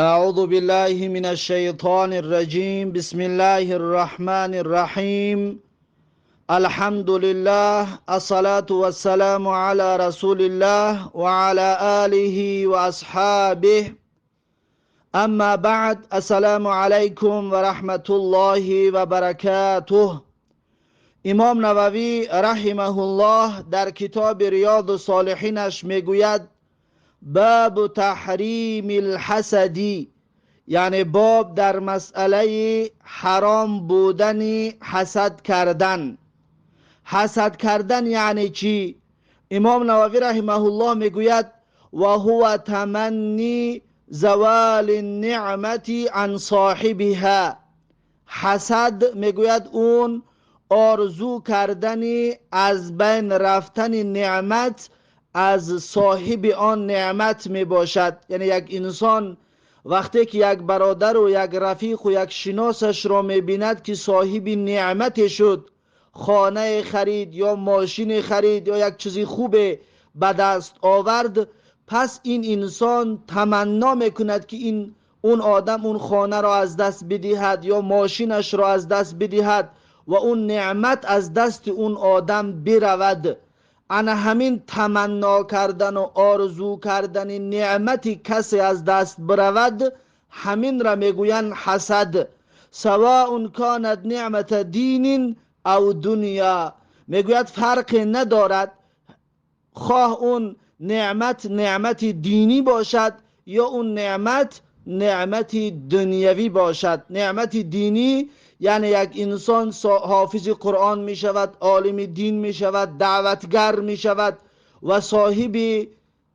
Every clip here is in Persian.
أعوذ بالله من الشيطان الرجيم. بسم الله الرحمن الرحيم. الحمد لله، الصلاة والسلام على رسول الله وعلى آله وأصحابه. أما بعد، السلام عليكم ورحمة الله وبركاته. امام نووی رحمه الله در کتاب ریاض الصالحینش میگوید باب تحریم الحسدی، یعنی باب در مسئله حرام بودن حسد کردن. حسد کردن یعنی چی؟ امام نووی رحمه الله میگوید و هو تمنی زوال النعمت عن صاحبها. حسد میگوید اون آرزو کردنی از بین رفتن نعمت از صاحب آن نعمت می باشد. یعنی یک انسان وقتی که یک برادر و یک رفیق و یک شناسش را می بیند که صاحب نعمت شد، خانه خرید یا ماشین خرید یا یک چیزی خوب به دست آورد، پس این انسان تمنا می کند که اون آدم اون خانه را از دست بدهد یا ماشینش را از دست بدهد و اون نعمت از دست اون آدم برود. انا همین تمنا کردن و آرزو کردن نعمت کسی از دست برود، همین را میگوین حسد. سواء کانت نعمت دین او دنیا، میگوید فرق ندارد خواه اون نعمت دینی باشد یا اون نعمت دنیوی باشد. نعمت دینی یعنی یک انسان حافظ قرآن می شود، عالم دین می شود، دعوتگر می شود و صاحب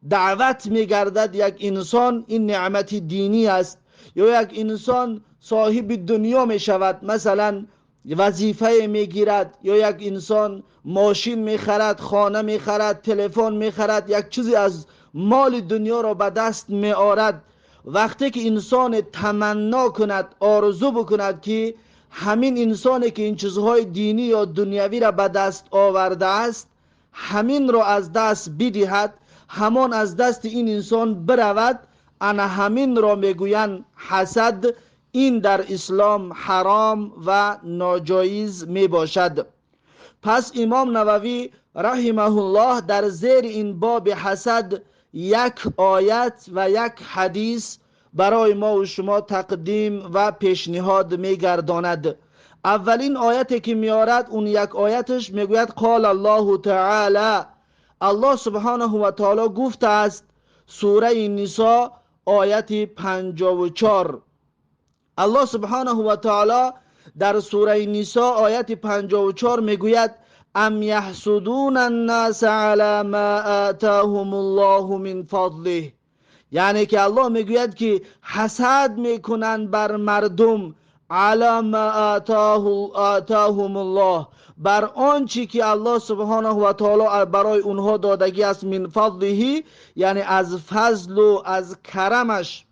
دعوت می گردد. یک انسان این نعمت دینی است. یا یک انسان صاحب دنیا می شود، مثلا وظیفه می گیرد، یا یک انسان ماشین می خرد، خانه می خرد، تلفن می خرد، یک چیزی از مال دنیا را به دست می آورد. وقتی که انسان تمنا کند، آرزو بکند که همین انسانی که این چیزهای دینی یا دنیوی را به دست آورده است همین را از دست بدهد، همان از دست این انسان برود، انا همین را میگویند حسد. این در اسلام حرام و ناجایز می باشد. پس امام نووی رحمه الله در زیر این باب حسد یک آیت و یک حدیث برای ما و شما تقدیم و پیشنهاد میگرداند. اولین آیتی که میارد اون یک آیتش میگوید قال الله تعالی، الله سبحانه و تعالی گفته است، سوره نساء آیت 54. الله سبحانه و تعالی در سوره نساء آیت 54 میگوید ام یحسدون الناس علی ما آتاهم الله من فضله، یعنی که الله میگوید که حسد میکنند بر مردم علی ما آتاهم الله، بر آنچه که الله سبحانه و تعالی برای اونها دادگی است، من فضله یعنی از فضل و از کرمش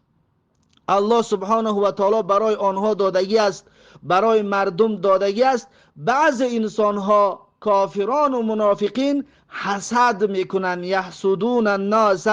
الله سبحانه و تعالی برای آنها دادگی است، برای مردم دادگی است. بعض انسان ها کافران و منافقین حسد میکنن، یحسدون الناس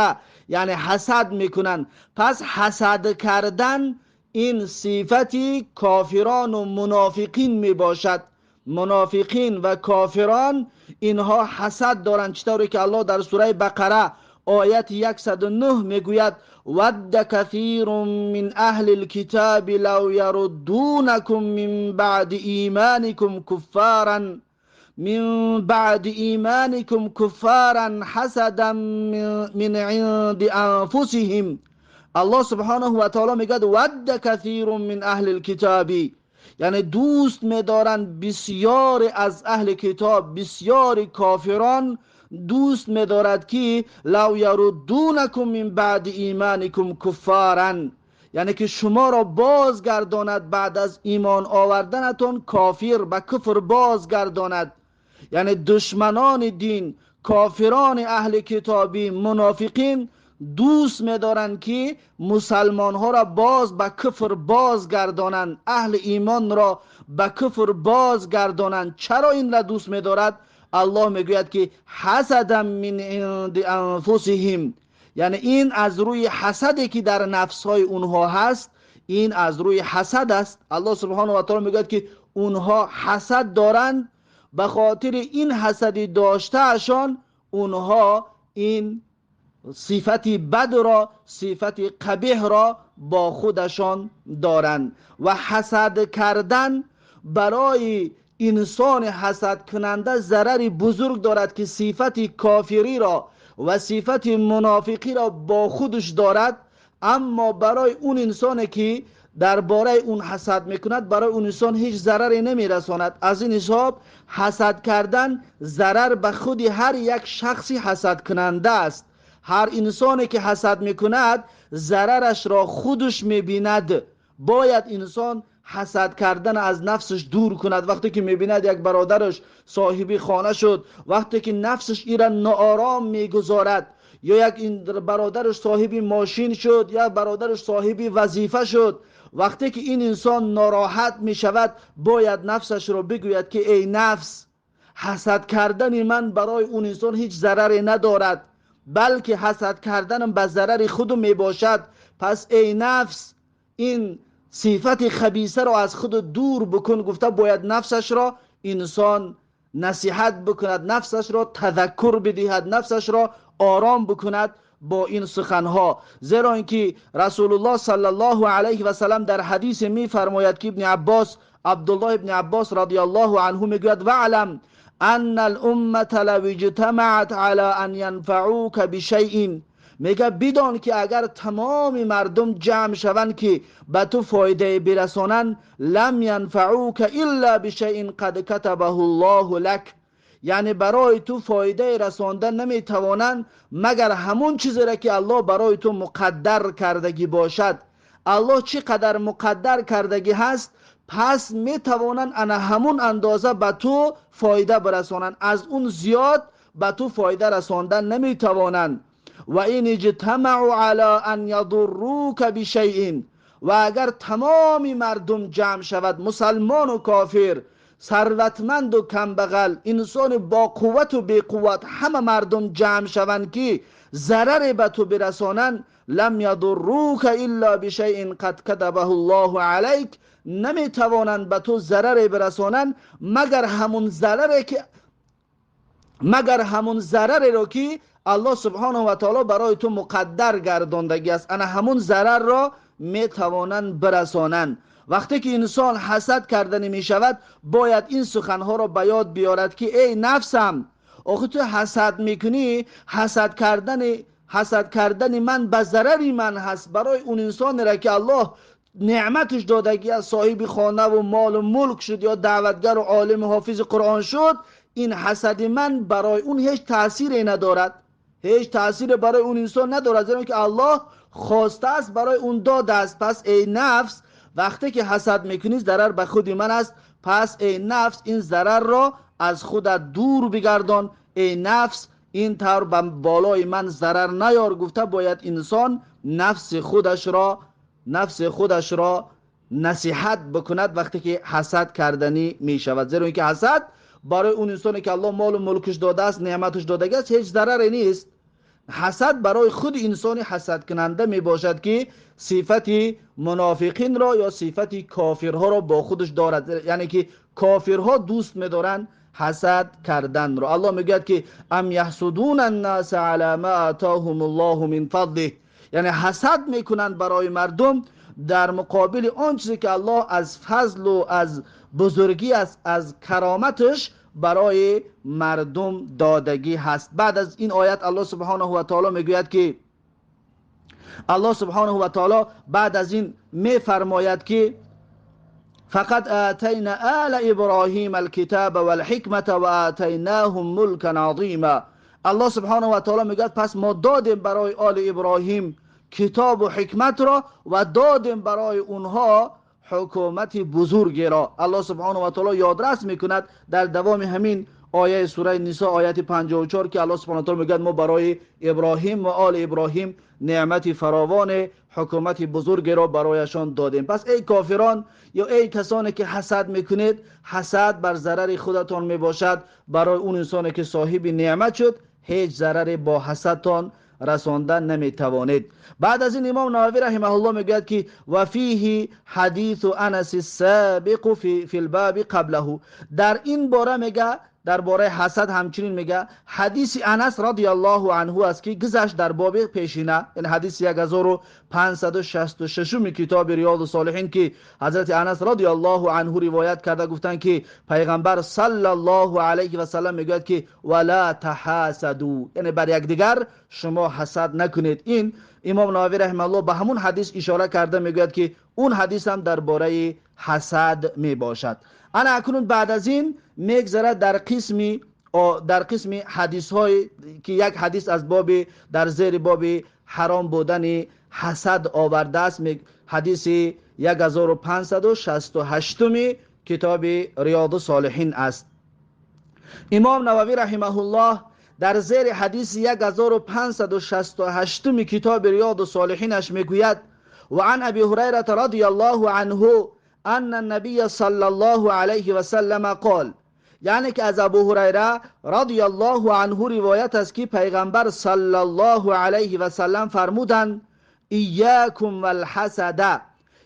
یعنی حسد میکنن. پس حسد کردن این صفتی کافران و منافقین میباشد. منافقین و کافران اینها حسد دارند، چطوری که الله در سوره بقره آیت 109 میگوید ود کثیر من اهل الكتاب لو یردونکم من بعد ایمانکم کفارا حسدا من عند انفسهم. الله سبحانه و تعالی میگه ود کثیر من اهل الكتاب، یعنی دوست میدارن بسیار از اهل کتاب، بسیار کافران دوست میدارد که لو یردونکم من بعد ایمانکم کفارا، یعنی که شما را بازگرداند بعد از ایمان آوردنتون کافر، به کفر بازگرداند. یعنی دشمنان دین، کافران اهل کتابی، منافقین دوست می‌دارند که مسلمان ها را باز به کفر بازگردانند، اهل ایمان را به کفر بازگردانند. چرا این را دوست می‌دارد؟ الله میگوید که حسدا من عند انفسهم، یعنی این از روی حسدی که در نفسهای اونها هست، این از روی حسد است. الله سبحانه و تعالی میگه که اونها حسد دارند، به خاطر این حسدی داشته اشان اونها این صفت بد را، صفت قبیح را با خودشان دارند. و حسد کردن برای انسان حسد کننده ضرر بزرگ دارد که صفت کافری را و صفت منافقی را با خودش دارد. اما برای اون انسانی که درباره اون حسد میکند، برای اون انسان هیچ ضرری نمیرساند. از این حساب حسد کردن ضرر به خود هر یک شخصی حسد کننده است. هر انسانی که حسد میکند ضررش را خودش میبیند. باید انسان حسد کردن از نفسش دور کند. وقتی که میبیند یک برادرش صاحبی خانه شد، وقتی که نفسش ایرا ناآرام میگذارد، یا یک برادرش صاحبی ماشین شد، یا برادرش صاحبی وظیفه شد، وقتی که این انسان ناراحت میشود باید نفسش را بگوید که ای نفس، حسد کردن من برای اون انسان هیچ ضرری ندارد، بلکه حسد کردنم به ضرر خودم میباشد. پس ای نفس، این صفت خبیثه را از خود دور بکن. گفته باید نفسش را انسان نصیحت بکند، نفسش را تذکر بدهد، نفسش را آرام بکند با این سخنها. زیرا اینکه رسول الله صلی الله علیه و سلم در حدیث می فرماید که عبدالله ابن عباس رضی الله عنه میگوید وعلم ان الامه لو اجتمعت على ان ينفعوك بشیء، میگه بدان که اگر تمام مردم جمع شوند که به تو فایده برسانند، لم ينفعوك الا بشیء قد كتبه الله لك، یعنی برای تو فایده رساندن نمیتوانند مگر همون چیزی را که الله برای تو مقدر کردگی باشد. الله چقدر مقدر کردگی هست، پس میتوانند انا همون اندازه به تو فایده برسانند، از اون زیاد به تو فایده رساندن نمیتوانند. و این اجتمعوا علی ان یضروک بشیء، و اگر تمام مردم جمع شود، مسلمان و کافر، ثروتمند و کمبغل، انسان با قوت و بی قوت، همه مردم جمع شوند که ضرر به تو برسانند، لم یضروک الا بشیء قد كتبه الله علیک، نمیتوانند به تو ضرر برسانند مگر همون ضرر رو که الله سبحانه و تعالی برای تو مقدر گرداندگی است، انا همون ضرر را میتوانند برسانند. وقتی که انسان حسد کردنی می شود باید این سخنها را به یاد بیارد که ای نفسم، آخه تو حسد میکنی، حسد کردن من به ضرری من هست. برای اون انسان را که الله نعمتش دادگی از صاحب خانه و مال و ملک شد، یا دعوتگر و عالم و حافظ قرآن شد، این حسد من برای اون هیچ تأثیری ندارد، هیچ تأثیر برای اون انسان ندارد، زیرا که الله خواسته است برای اون داده است. پس ای نفس، وقتی که حسد میکنی ضرر به خود من است، پس ای نفس این ضرر را از خودت دور بگردان. ای نفس این طور به بالای من ضرر نیار. گفته باید انسان نفس خودش را نصیحت بکند وقتی که حسد کردنی می شود، زیرا اینکه حسد برای اون انسانی که الله مال و ملکش داده است، نعمتش داده است، هیچ ضرری نیست. حسد برای خود انسانی حسد کننده می باشد که صفت منافقین را یا صفت کافرها را با خودش دارد، یعنی که کافرها دوست می دارند حسد کردن را. الله میگه که ام یحسدون الناس علی ما آتاهم الله من فضله، یعنی حسد میکنند برای مردم در مقابل آن چیزی که الله از فضل و از بزرگی از کرامتش برای مردم دادگی هست. بعد از این آیت الله سبحانه و تعالی میگوید که بعد از این میفرماید که فقد آتینا آل ابراهیم الكتاب والحکمت و آتیناهم ملکا عظیما. الله سبحانه و تعالی میگه پس ما دادیم برای آل ابراهیم کتاب و حکمت را و دادیم برای اونها حکومت بزرگی را. الله سبحانه و تعالی یادرس میکند در دوام همین آیه سوره نساء آیت 54 که الله سبحانه و تعالی میگه ما برای ابراهیم و آل ابراهیم نعمت فراوان حکومت بزرگی را برایشان دادیم. پس ای کافران یا ای کسانی که حسد میکنید، حسد بر ضرر خودتان میباشد. برای اون انسانی که صاحب نعمت شد هیچ ضرری با حسدتان رساندن نمیتوانید. بعد از این امام نووی رحمه الله میگوید که و فیه حدیث انس السابق فی الباب قبله. در این باره میگه، در باره حسد همچنین میگه حدیث انس رضی الله عنه است که گذشت در باب پیشینه، یعنی حدیث 1566 کتاب ریاض الصالحین که حضرت انس رضی الله عنه روایت کرده، گفتن که پیغمبر صلی الله علیه و سلم میگوید که ولا تحاسدوا، یعنی بر یکدیگر شما حسد نکنید. این امام نووی رحمه الله به همون حدیث اشاره کرده، میگوید که اون حدیث هم درباره حسد میباشد. انا اکنون بعد از این میگذره در قسم حدیث های که یک حدیث از باب در زیر باب حرام بودن حسد آورده است. حدیث 1568 کتاب ریاض الصالحین است. امام نووی رحمه الله در زیر حدیث 1568 کتاب ریاض الصالحینش میگوید و عن ابی هریره رضی الله عنه ان النبی صلی الله علیه و سلم قال، یعنی که از ابو هریره رضی الله عنه روایت است که پیغمبر صلی الله علیه و سلم فرمودند ایاکم والحسد،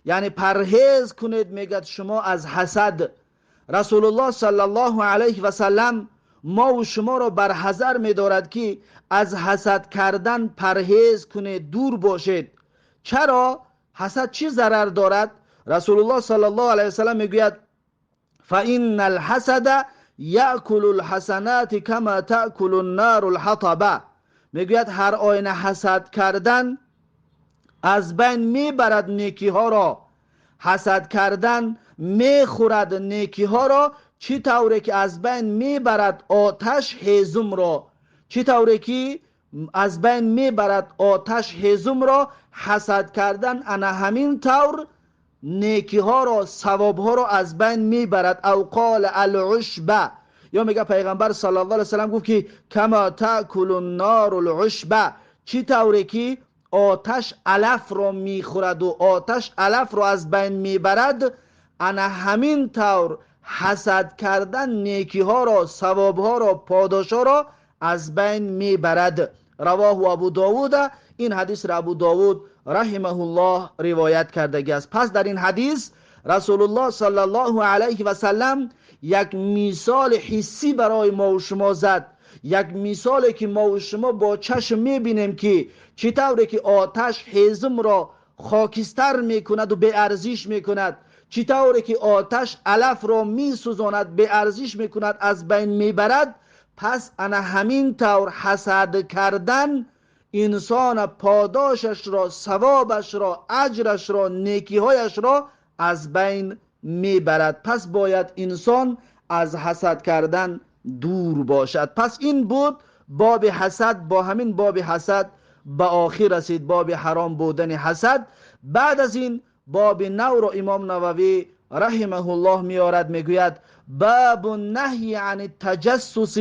یعنی پرهیز کنید میگد شما از حسد. رسول الله صلی الله علیه و سلم ما و شما را بر حذر می‌دارد که از حسد کردن پرهیز کنید، دور باشید. چرا؟ حسد چی ضرر دارد؟ رسول الله صلی الله علیه و سلم میگوید فإن الحسد یأکل الحسنات کما تأکل النار الحطب. میگوید هر آینه حسد کردن از بین میبرد نیکی ها را. حسد کردن میخورد نیکی ها را، چی طوری که از بین میبرد آتش هیزم را. چی طوری که از بین میبرد آتش هیزم را، حسد کردن انا همین طور نیکی ها را، ثواب ها را از بین میبرد. او قال العشبه، یا میگه پیغمبر صلی الله علیه و سلم گفت که کما تاکل النار العشبه، چی طوری که آتش علف را میخورد و آتش علف را از بین میبرد، انا همین طور حسد کردن نیکی ها را، ثواب ها را، پاداش ها را از بین میبرد. رواه ابو داود، این حدیث را ابو داود رحمه الله روایت کرده است. پس در این حدیث رسول الله صلی الله علیه و سلم یک مثال حسی برای ما و شما زد، یک مثالی که ما و شما با چشم میبینیم که چطوری که آتش هیزم را خاکستر میکند و به ارزش میکند، چطوری که آتش علف را میسوزاند، به ارزش میکند، از بین میبرد. پس انا همین طور حسد کردن انسان پاداشش را، ثوابش را، اجرش را، نیکیهایش را از بین میبرد. پس باید انسان از حسد کردن دور باشد. پس این بود باب حسد. با همین باب حسد به آخر رسید، باب حرام بودن حسد. بعد از این باب نو را امام نووی رحمه الله میارد، میگوید باب النهی عن التجسس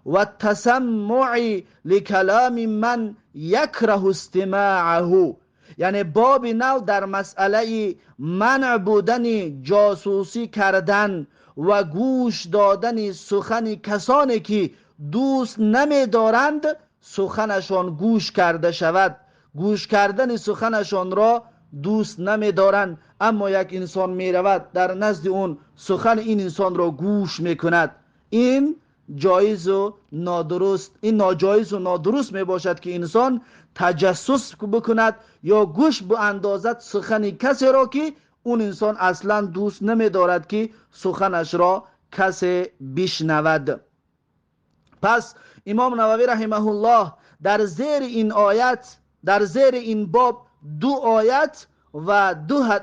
و التسمع لکلام من یکره استماعه، یعنی باب نو در مسئله منع بودن جاسوسی کردن و گوش دادن سخن کسانی که دوست نمی‌دارند سخنشان گوش کرده شود. گوش کردن سخنشان را دوست نمی‌دارند، اما یک انسان می‌رود در نزد اون سخن این انسان را گوش می‌کند. این جایز و نادرست، این ناجایز و نادرست میباشد که انسان تجسس بکند یا گوش باندازد سخن کسی را که اون انسان اصلا دوست نمیدارد که سخنش را کسی بشنود. پس امام نووی رحمه الله در زیر این آیت، در زیر این باب دو آیت و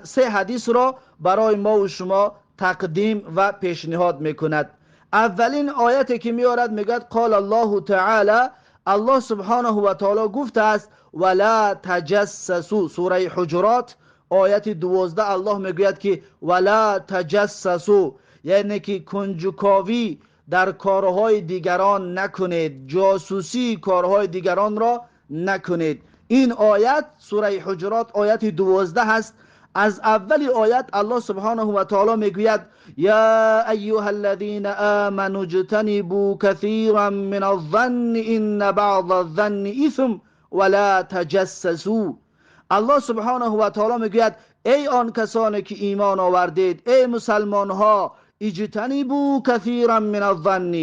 سه حدیث را برای ما و شما تقدیم و پیشنهاد میکند. اولین آیتی که میارد میگد قال الله تعالی، الله سبحانه و تعالی گفته است ولا تجسسوا. سوره حجرات آیت 12 الله میگوید که ولا تجسسوا، یعنی که کنجکاوی در کارهای دیگران نکنید، جاسوسی کارهای دیگران را نکنید. این آیت سوره حجرات آیت 12 هست. از اولی آیت الله سبحانه و تعالی میگوید یا ایها الذین آمنوا اجتنبوا كثيرا من الظن ان بعض الظن اثم ولا تجسسوا. الله سبحانه و تعالی میگوید ای آن کسانی که ایمان آوردید، ای مسلمان ها، اجتنبوا کثیرا من الظن،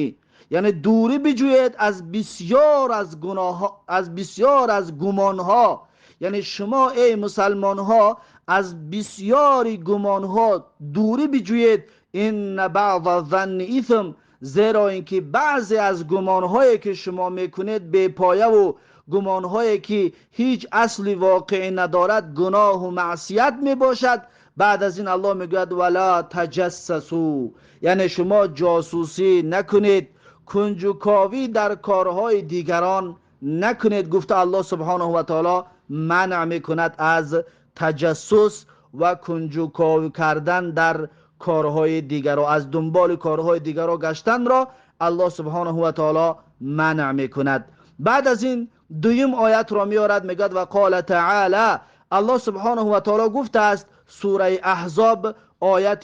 یعنی دوری بجوید از بسیار از گناه، از بسیار از گمان ها. یعنی شما ای مسلمان ها از بسیاری گمان ها دوری بجوید. این بعض الظن اثم، زیرا اینکه بعضی از گمان هایی که شما میکنید بے پایه و گمان هایی که هیچ اصلی واقعی ندارد گناه و معصیت می باشد. بعد از این الله میگوید ولا تجسسوا، یعنی شما جاسوسی نکنید، کنجکاوی در کارهای دیگران نکنید. گفته الله سبحانه و تعالی منع میکند از تجسس و کنجکاوی کردن در کارهای دیگر و از دنبال کارهای دیگر را گشتن را الله سبحانه و تعالی منع میکند. بعد از این دویم آیت را میارد، میگد و قال تعالی، الله سبحانه و تعالی گفته است، سوره احزاب آیت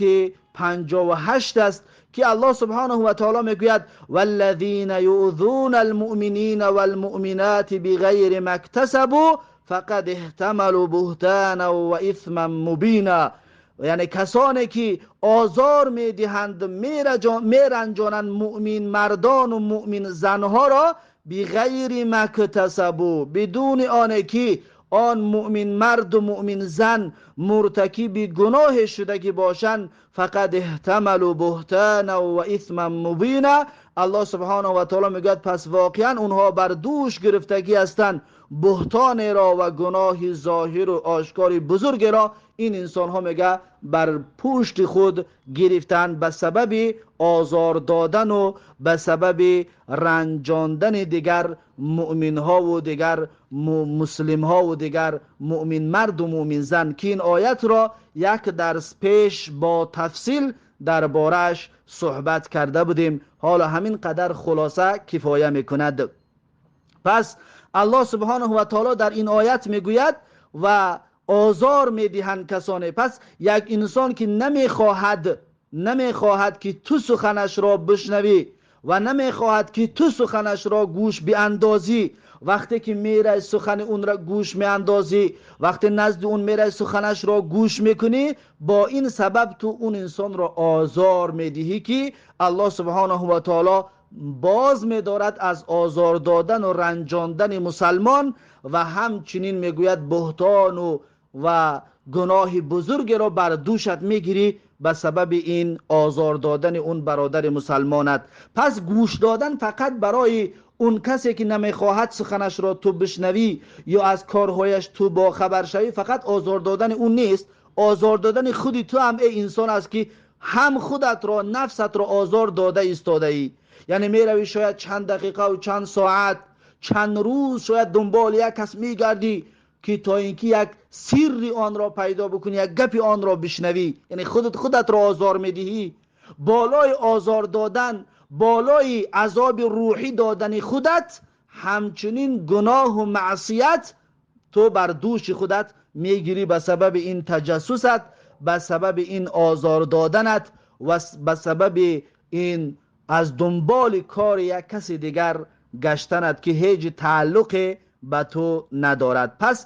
58 است که الله سبحانه و تعالی میگوید والذین یؤذون المؤمنین والمؤمنات بغیر ما اکتسبوا فقد احتملوا بهتانا و اثما مبینا. یعنی کسانی که آزار میدهند، میرنجانند مؤمن مردان و مؤمن زنها را بغیر ما اکتسبوا، بدون آنه که آن مؤمن مرد و مؤمن زن مرتکب گناه شده که باشند، فقد احتملوا بهتانا و اثما مبینا. الله سبحانه و تعالی میگه پس واقعا اونها بر دوش گرفتگی هستند بهتان را و گناه ظاهر و آشکار بزرگ را. این انسان ها میگه بر پشت خود گرفتن به سبب آزار دادن و به سبب رنجاندن دیگر مؤمن ها و دیگر مسلم ها و دیگر مؤمن مرد و مؤمن زن، که این آیت را یک درس پیش با تفصیل دربارش صحبت کرده بودیم. حالا همین قدر خلاصه کفایه میکند. پس الله سبحانه و تعالی در این آیت میگوید و آزار میدهند کسانی. پس یک انسان که نمیخواهد که تو سخنش را بشنوی و نمیخواهد که تو سخنش را گوش بیاندازی، وقتی که میره سخن اون را گوش میاندازی، وقتی نزد اون میره سخنش را گوش میکنی، با این سبب تو اون انسان را آزار میدهی که الله سبحانه و تعالی باز می‌دارد از آزار دادن و رنجاندن مسلمان و همچنین میگوید بهتان و گناه بزرگ را بر دوشت میگیری به سبب این آزار دادن اون برادر مسلمانت. پس گوش دادن فقط برای اون کسی که نمیخواهد سخنش را تو بشنوی یا از کارهایش تو با خبر شوی، فقط آزار دادن اون نیست، آزار دادن خودی تو هم ای انسان است که هم خودت را نفست را آزار داده ایستاده ای. یعنی میروی شاید چند دقیقه و چند ساعت چند روز شاید دنبال یک کس میگردی که تا اینکه یک سری آن را پیدا بکنی، یک گپی آن را بشنوی، یعنی خودت را آزار میدهی. بالای آزار دادن، بالای عذاب روحی دادن خودت، همچنین گناه و معصیت تو بر دوش خودت میگیری به سبب این تجسست، به سبب این آزار دادنت و به سبب این از دنبال کار یک کسی دیگر گشتنت که هیچ تعلق به تو ندارد. پس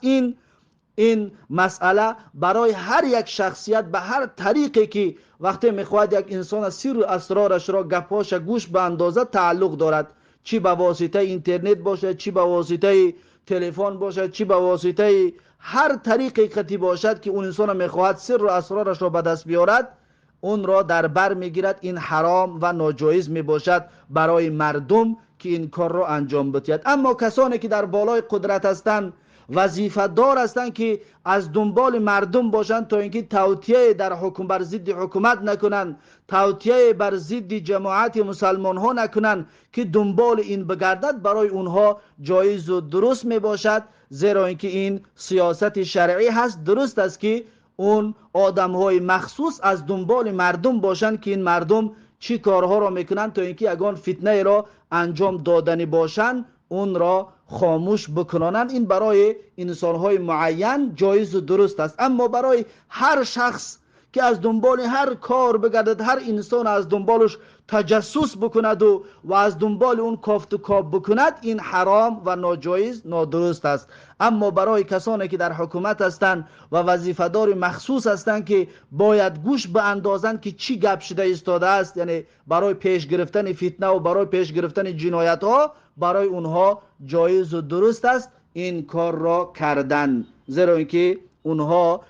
این مسئله برای هر یک شخصیت به هر طریقی که وقتی میخواهد یک انسان سر اسرارش را گپاش گوش به اندازه تعلق دارد، چی به واسطه اینترنت باشد، چی به واسطه تلفن باشد، چی به واسطه هر طریقی باشد که اون انسان میخواهد سر و اسرارش را به دست بیارد، اون را در بر میگیرد. این حرام و ناجایز میباشد برای مردم که این کار را انجام بدهد. اما کسانی که در بالای قدرت هستند، وظیفه دار هستند که از دنبال مردم باشند تا اینکه توطئه در حکم بر ضد حکومت نکنند، توطئه بر ضد جماعت مسلمان ها نکنند، که دنبال این بگردد، برای اونها جایز و درست میباشد، زیرا اینکه این سیاست شرعی هست. درست است که اون آدم های مخصوص از دنبال مردم باشند که این مردم چی کارها را میکنند تا اینکه اگان فتنه را انجام دادنی باشند اون را خاموش بکنانند. این برای انسان های معین جایز و درست است. اما برای هر شخص که از دنبال هر کار بگردد، هر انسان از دنبالش تجسس بکند و از دنبال اون کافت و کاب بکند، این حرام و ناجایز نادرست است. اما برای کسانی که در حکومت هستند و وظیفه‌دار مخصوص هستند که باید گوش بیندازند که چی گپ شده ایستاده است، یعنی برای پیش گرفتن فتنه و برای پیش گرفتن جنایت ها، برای اونها جایز و درست است این کار را کردن، زیرا اینکه اونها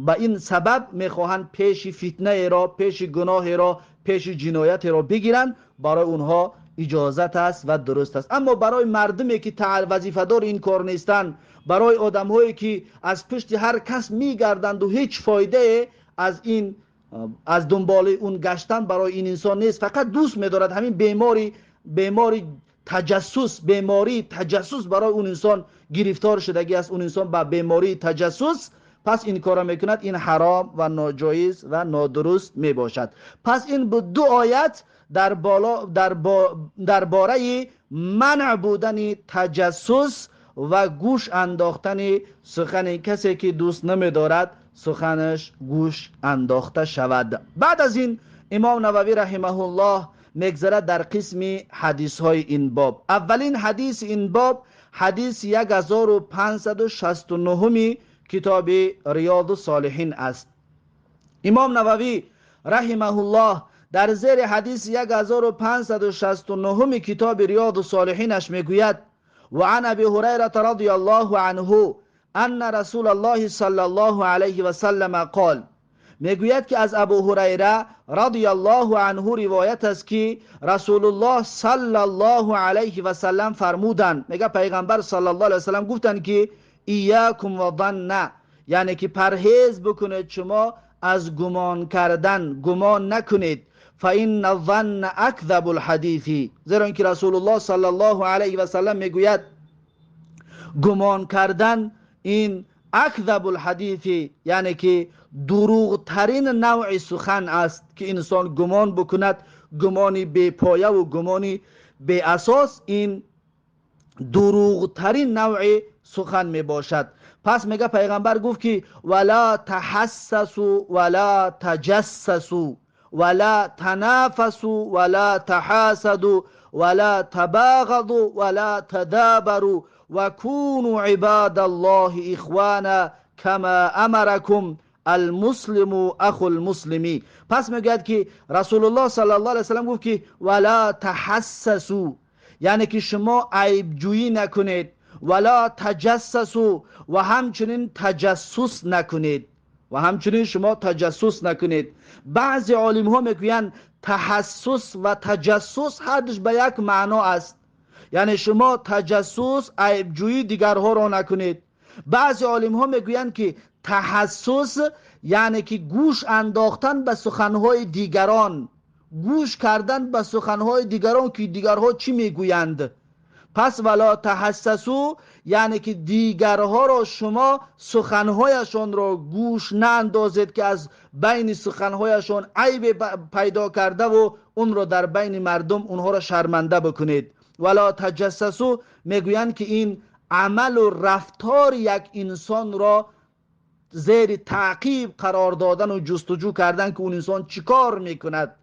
به این سبب میخواهند پیش فتنه را، پیش گناه را، پیش جنایت را بگیرند، برای اونها اجازت است و درست است. اما برای مردمی که وظیفه دار این کار نیستند، برای آدم هایی که از پشت هر کس میگردند و هیچ فایده از دنبال اون گشتن برای این انسان نیست، فقط دوست میدارد همین بیماری تجسس برای اون انسان گرفتار شدگی است، اون انسان با بیماری تجسس، پس این کار میکند، این حرام و ناجایز و نادرست میباشد. پس این دو آیت در باره منع بودن تجسس و گوش انداختن سخن کسی که دوست نمیدارد سخنش گوش انداخته شود. بعد از این امام نووی رحمه الله میگذرد در قسم حدیث های این باب. اولین حدیث این باب حدیث 1569 کتاب ریاض الصالحین است. امام نووی رحمه الله در زیر حدیث 1569 کتاب ریاض الصالحینش میگوید: و عن ابی هریره رضی الله عنه ان رسول الله صلی الله علیه و سلم قال، میگوید که از ابو هریره رضی الله عنه روایت است که رسول الله صلی الله علیه و سلم فرمودند، میگه پیغمبر صلی الله علیه و سلم گفتند که ایاکم و ظن، یعنی که پرهیز بکنید شما از گمان کردن، گمان نکنید، فإن الظن اکذب الحدیث، زیرا اینکه رسول الله صلی الله علیه و سلم میگوید گمان کردن این اکذب الحدیث، یعنی که دروغ ترین نوع سخن است که انسان گمان بکند، گمانی بی پایه و گمانی بی اساس، این دروغ ترین نوع سخن می باشد. پس میگه پیغمبر گفت که ولا تحسسوا ولا تجسسوا ولا تنافسوا ولا تحاسدوا ولا تباغضوا ولا تدابروا وكونوا عباد الله اخوانا كما امركم المسلم اخو المسلمی. پس میگه که رسول الله صلی الله علیه و سلم گفت که ولا تحسسوا، یعنی که شما عیب جویی نکنید، ولا تجسسوا، و همچنین تجسس نکنید، و همچنین شما تجسس نکنید. بعضی عالم ها میگویند تحسس و تجسس هر دوش به یک معنا است، یعنی شما تجسس عیب جویی دیگرها را نکنید. بعضی عالم ها میگویند که تحسس یعنی که گوش انداختن به سخنهای دیگران، گوش کردن به سخنهای دیگران که دیگرها چی میگویند. پس ولا تحسسوا یعنی که دیگرها را شما سخنهایشان را گوش ناندازید که از بین سخنهایشان عیب پیدا کرده و اون را در بین مردم اونها را شرمنده بکنید. ولا تجسسوا میگویند که این عمل و رفتار یک انسان را زیر تعقیب قرار دادن و جستجو کردن که اون انسان چیکار میکند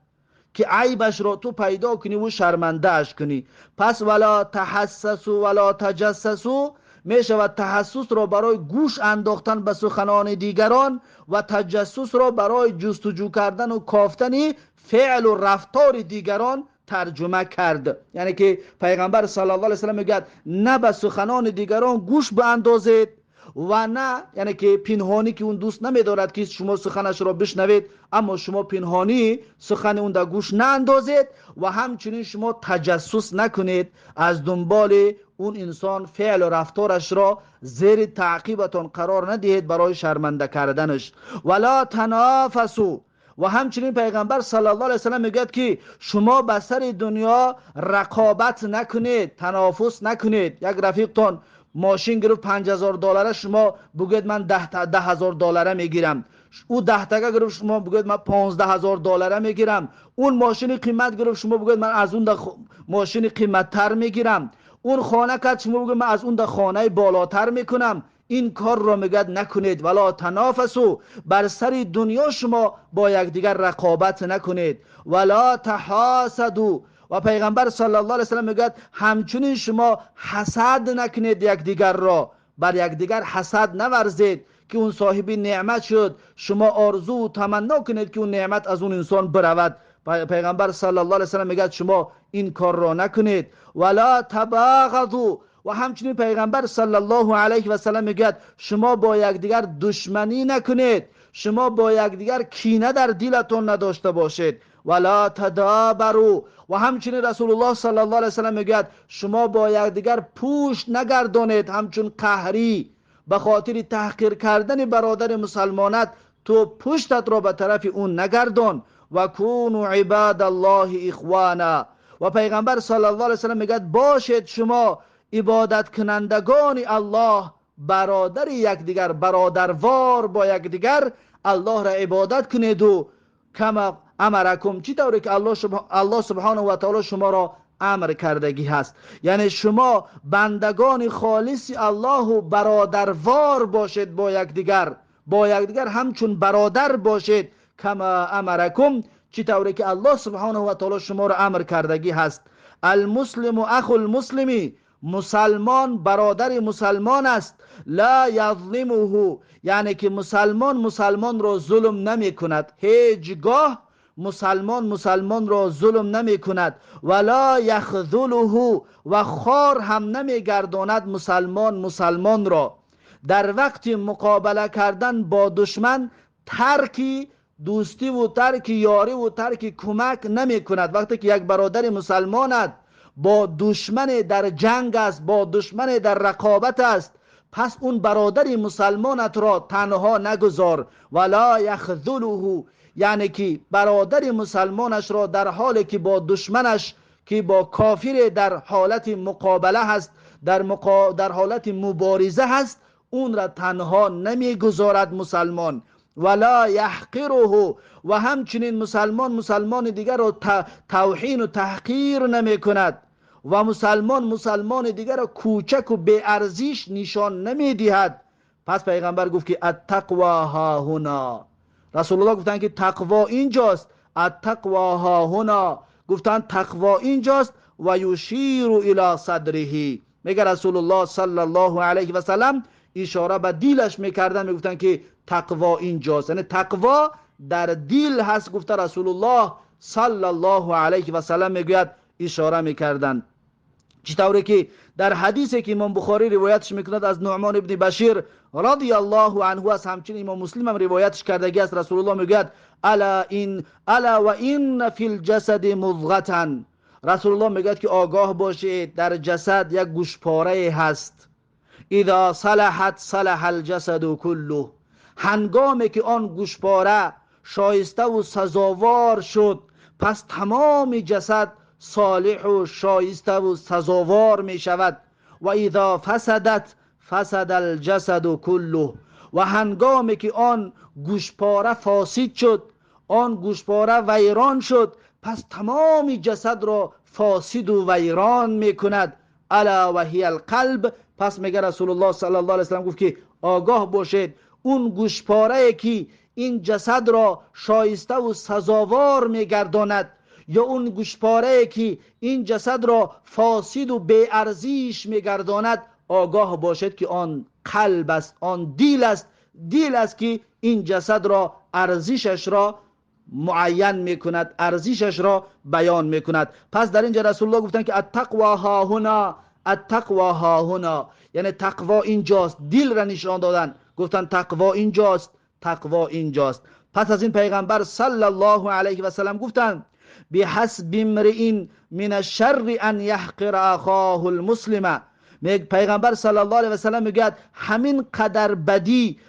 که عیبش را تو پیدا کنی و شرمنده اش کنی. پس ولا تحسسوا ولا تجسسوا می شود تحسس را برای گوش انداختن به سخنان دیگران و تجسس را برای جستجو کردن و کافتن فعل و رفتار دیگران ترجمه کرد. یعنی که پیغمبر صلی الله علیه و سلم میگه نه به سخنان دیگران گوش باندازید و نه، یعنی که پنهانی که اون دوست نمیدارد که شما سخنش را بشنوید، اما شما پنهانی سخن اون در گوش ناندازید و همچنین شما تجسس نکنید، از دنبال اون انسان فعل و رفتارش را زیر تعقیبتان قرار ندهید برای شرمنده کردنش. ولا تنافسوا، و همچنین پیغمبر صلی الله علیه و سلم میگه که شما به سر دنیا رقابت نکنید، تنافس نکنید. یک رفیقتان ماشین گرفت $5000، شما بگید من $10,000 میگیرم، او 10 تگه گرفت شما بگید من $15,000 میگیرم، اون ماشین قیمت گرفت شما بگید من از اون ماشین قیمت تر میگیرم، اون خانه کرد شما بگید من از اون خانه بالاتر میکنم. این کار رو میگه نکنید. ولا تنافسوا، بر سر دنیا شما با یکدیگر رقابت نکنید. ولا تحاسدوا، و پیغمبر صلی الله علیه و سلم میگه همچنین شما حسد نکنید یکدیگر را، بر یکدیگر حسد نورزید که اون صاحبی نعمت شد، شما آرزو و تمنا کنید که اون نعمت از اون انسان برود. پیغمبر صلی الله علیه و سلم میگه شما این کار را نکنید. ولا تباغضوا، و همچنین پیغمبر صلی الله علیه و سلم میگه شما با یکدیگر دشمنی نکنید، شما با یکدیگر کینه در دلتون نداشته باشید. ولا تدابروا، و همچنین رسول الله صلی الله علیه و سلم میگه شما با یکدیگر پوش نگردانید همچون قهری، به خاطر تحقیر کردن برادر مسلمانت تو پشتت را به طرف اون نگردان. و کونوا عباد الله اخوانا، و پیغمبر صلی الله علیه و سلم میگه باشید شما عبادت کنندگان الله برادر یکدیگر، برادروار با یکدیگر الله را عبادت کنید. و کما امرکم، چی طوری که الله سبحانه و تعالی شما را امر کردگی هست. یعنی شما بندگان خالص الله و برادروار باشید با یکدیگر، با یکدیگر همچون برادر باشید. کما امرکم، چی طوری که الله سبحانه و تعالی شما را امر کردگی هست. المسلم اخو المسلمی، مسلمان برادر مسلمان است. لا یظلمه، یعنی که مسلمان را ظلم نمی کند، هیچگاه مسلمان را ظلم نمی کند. ولا یخذله، و خار هم نمی گرداند مسلمان را. در وقت مقابله کردن با دشمن ترکی دوستی و ترک یاری و ترک کمک نمی کند. وقتی که یک برادر مسلمانت با دشمن در جنگ است، با دشمن در رقابت است، پس اون برادر مسلمانت را تنها نگذار. ولا یخذله، یعنی که برادر مسلمانش را در حالی که با دشمنش که با کافر در حالت مقابله هست، در حالت مبارزه هست، اون را تنها نمیگذارد مسلمان. ولا یحقره، و همچنین مسلمان دیگر را توهین و تحقیر نمی کند، و مسلمان دیگر را کوچک و بی ارزش نشان نمی دهد. پس پیغمبر گفت که التقوا ها هنا، رسول الله گفتن که تقوا اینجاست. التقوا ها هنا، گفتن تقوا اینجاست. و یشیر الی صدره، میگه رسول الله صلی الله علیه و سلم اشاره به دیلش میکردن، میگفتن که تقوا اینجاست، یعنی تقوا در دیل هست. گفته رسول الله صلی الله علیه و سلم میگوید اشاره میکردن. چطوری که در حدیثی که امام بخاری روایتش میکند از نعمان ابن بشیر رضی الله عنه است، همچنین امام مسلم هم روایتش کردگی است، رسول الله میگوید الا و این فی الجسد مضغة، رسول الله میگوید که آگاه باشید در جسد یک گوشپاره هست. اذا صلحت صلح الجسد كله، هنگامی که آن گوشپاره شایسته و سزاوار شد، پس تمام جسد صالح و شایسته و سزاوار می شود. و اذا فسدت فسد الجسد كله، و هنگامی که آن گوشپاره فاسد شد، آن گوشپاره ویران شد، پس تمام جسد را فاسد و ویران می کند. الا و هی القلب، پس میگه رسول الله صلی الله علیه و سلم گفت که آگاه باشید اون گوشپاره که این جسد را شایسته و سزاوار میگرداند، یا اون گوشپاره که این جسد را فاسد و بی ارزش میگرداند، آگاه باشید که آن قلب است، آن دیل است که این جسد را ارزشش را معین میکند، ارزشش را بیان میکند. پس در اینجا رسول الله گفتن که التقوا ها هنا، التقوا ها هنا، یعنی تقوا اینجاست. دیل را نشان دادن، گفتن تقوا اینجاست، تقوا اینجاست. پس از این پیغمبر صلی الله علیه و سلم گفتن بحسب امرئ من الشر ان یحقر اخاه المسلم، پیغمبر صلی الله علیه و سلم میگه همین قدر بدی